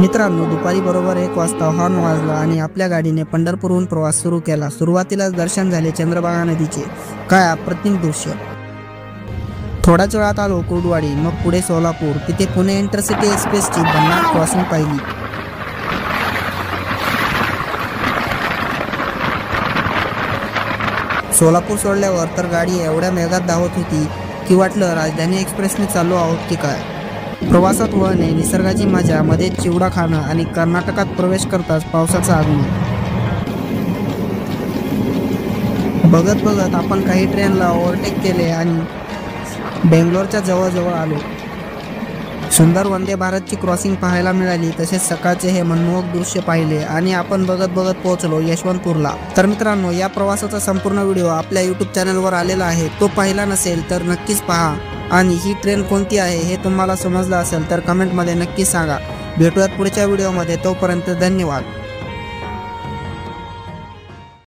मित्रांनो, दुपारी बरोबर 1 वाजता हॉर्न वाजला आणि आपल्या गाडीने पंढरपूरहून प्रवास सुरू केला। सुरुवातीलाच दर्शन झाले चंद्रभागा नदीचे। काय अप्रतिम दृश्य! थोड्याच वेळात आलो कुर्डुवाडी, मग पुढे सोलापूर, तिथे पुणे इंटरसिटी एक्सप्रेसची भन्नाट क्रॉसिंग पाहिली। सोलापूर सोडल्यावर तर गाडी एवढ्या वेगात धावत होती की वाटलं राजधानी एक्सप्रेसने चाललो आहोत की काय। प्रवासात वळणे, निसर्गाची मजा, मध्ये चिवडा खाणं आणि कर्नाटकात प्रवेश करताच पावसाचं आगमन। बघत बघत आपण काही ट्रेनला ओव्हरटेक केले आणि बेंगलोरच्या जवळ आलो। सुंदर वंदे भारतची क्रॉसिंग पाहायला मिळाली, तसेच सकाळचे हे मनमोहक दृश्य पाहिले आणि आपण बघत बघत पोहोचलो यशवंतपूरला। तर मित्रांनो, या प्रवासाचा संपूर्ण व्हिडिओ आपल्या यूट्यूब चॅनलवर आलेला आहे, तो पाहिला नसेल तर नक्कीच पहा। आणि ही ट्रेन कोणती आहे हे तुम्हाला समजलं असेल तर कमेंटमध्ये नक्की सांगा। भेटूयात पुढच्या व्हिडिओमध्ये, तोपर्यंत धन्यवाद।